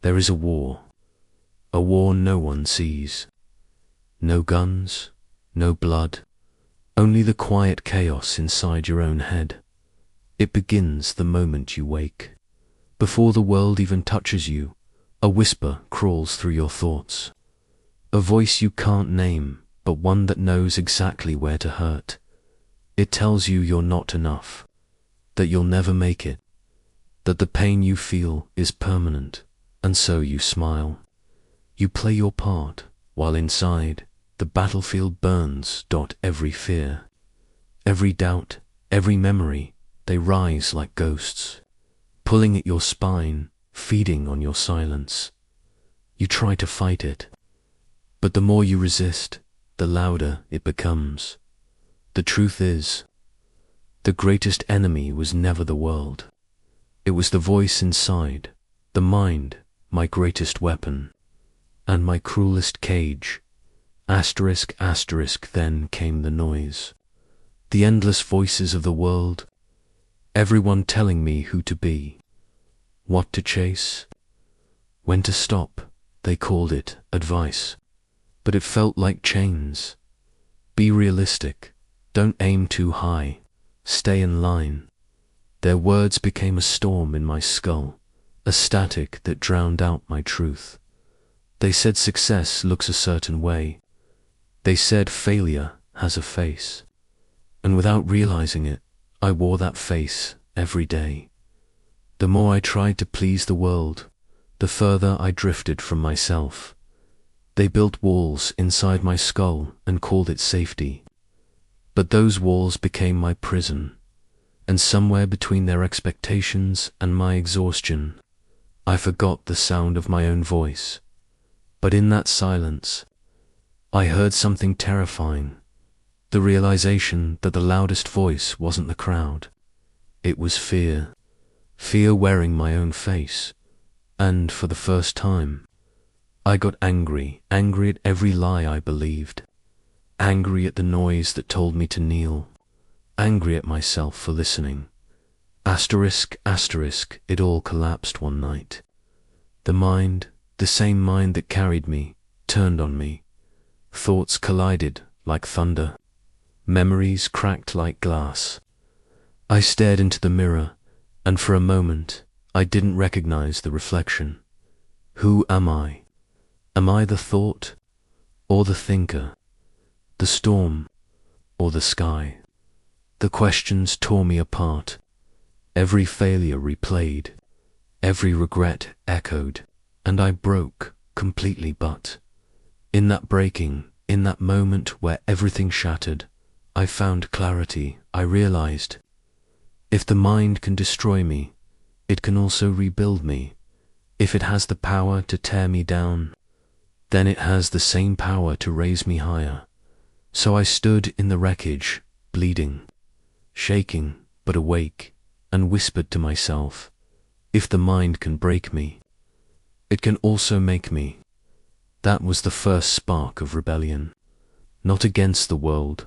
There is a war no one sees. No guns, no blood, only the quiet chaos inside your own head. It begins the moment you wake. Before the world even touches you, a whisper crawls through your thoughts. A voice you can't name, but one that knows exactly where to hurt. It tells you you're not enough, that you'll never make it, that the pain you feel is permanent, and so you smile. You play your part, while inside, the battlefield burns. Every fear, every doubt, every memory, they rise like ghosts, pulling at your spine, feeding on your silence. You try to fight it, but the more you resist, the louder it becomes. The truth is, the greatest enemy was never the world. It was the voice inside, the mind, my greatest weapon, and my cruelest cage. Asterisk, asterisk, then came the noise. The endless voices of the world, everyone telling me who to be, what to chase, when to stop. They called it advice, but it felt like chains. Be realistic, don't aim too high, stay in line. Their words became a storm in my skull, a static that drowned out my truth. They said success looks a certain way. They said failure has a face. And without realizing it, I wore that face every day. The more I tried to please the world, the further I drifted from myself. They built walls inside my skull and called it safety. But those walls became my prison, and somewhere between their expectations and my exhaustion, I forgot the sound of my own voice. But in that silence, I heard something terrifying, the realization that the loudest voice wasn't the crowd. It was fear, fear wearing my own face, and for the first time, I got angry at every lie I believed, angry at the noise that told me to kneel, angry at myself for listening. Asterisk, asterisk, it all collapsed one night. The mind, the same mind that carried me, turned on me. Thoughts collided like thunder. Memories cracked like glass. I stared into the mirror, and for a moment, I didn't recognize the reflection. Who am I? Am I the thought, or the thinker, the storm, or the sky? The questions tore me apart. Every failure replayed, every regret echoed, and I broke completely. But in that breaking, in that moment where everything shattered, I found clarity. I realized, if the mind can destroy me, it can also rebuild me. If it has the power to tear me down, then it has the same power to raise me higher. So I stood in the wreckage, bleeding, shaking, but awake, and whispered to myself, if the mind can break me, it can also make me. That was the first spark of rebellion, not against the world,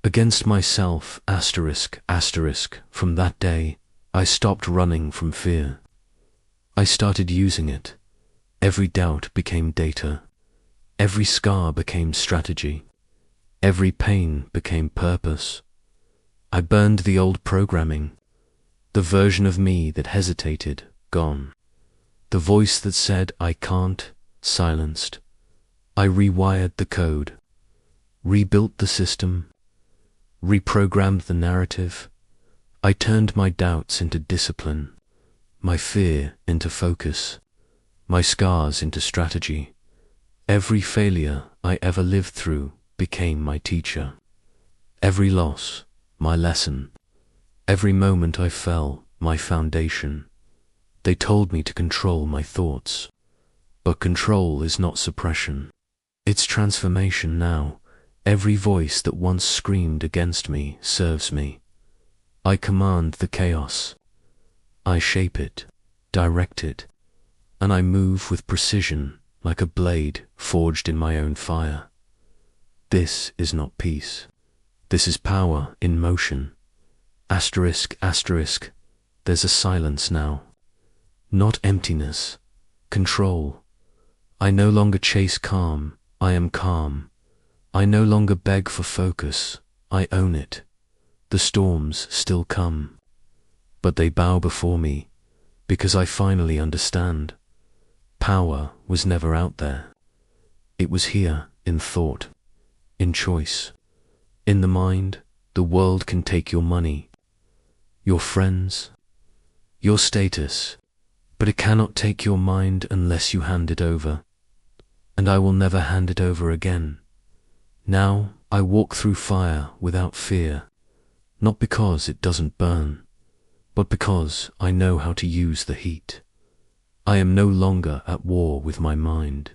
against myself. Asterisk, asterisk, from that day, I stopped running from fear. I started using it. Every doubt became data. Every scar became strategy. Every pain became purpose. I burned the old programming, the version of me that hesitated, gone. The voice that said, I can't, silenced. I rewired the code, rebuilt the system, reprogrammed the narrative. I turned my doubts into discipline, my fear into focus, my scars into strategy. Every failure I ever lived through became my teacher. Every loss, my lesson. Every moment I fell, my foundation. They told me to control my thoughts, but control is not suppression. It's transformation now. Every voice that once screamed against me serves me. I command the chaos. I shape it, direct it, and I move with precision like a blade forged in my own fire. This is not peace. This is power in motion. Asterisk, asterisk, there's a silence now. Not emptiness, control. I no longer chase calm, I am calm. I no longer beg for focus, I own it. The storms still come, but they bow before me, because I finally understand. Power was never out there. It was here, in thought, in choice. In the mind, the world can take your money, your friends, your status, but it cannot take your mind unless you hand it over. And I will never hand it over again. Now I walk through fire without fear, not because it doesn't burn, but because I know how to use the heat. I am no longer at war with my mind.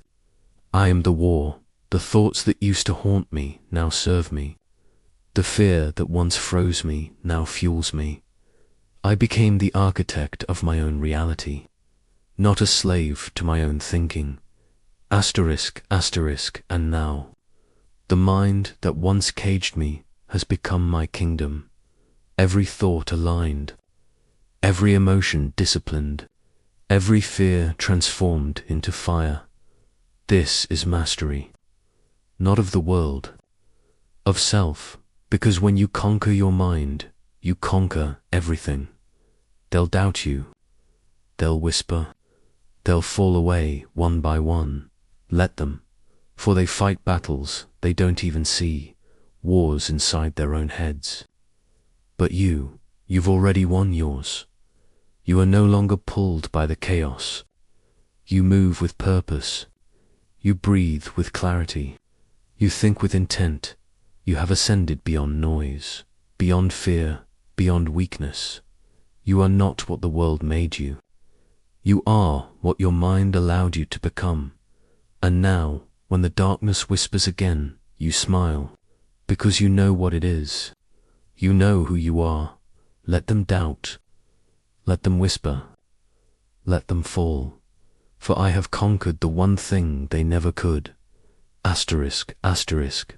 I am the war. The thoughts that used to haunt me now serve me. The fear that once froze me now fuels me. I became the architect of my own reality, not a slave to my own thinking. Asterisk, asterisk, and now. The mind that once caged me has become my kingdom. Every thought aligned, every emotion disciplined, every fear transformed into fire. This is mastery, not of the world, of self, because when you conquer your mind, you conquer everything. They'll doubt you, they'll whisper, they'll fall away one by one. Let them, for they fight battles they don't even see, wars inside their own heads. But you've already won yours. You are no longer pulled by the chaos. You move with purpose. You breathe with clarity. You think with intent. You have ascended beyond noise, beyond fear, beyond weakness. You are not what the world made you. You are what your mind allowed you to become. And now, when the darkness whispers again, you smile, because you know what it is. You know who you are. Let them doubt. Let them whisper. Let them fall. For I have conquered the one thing they never could. Asterisk, asterisk.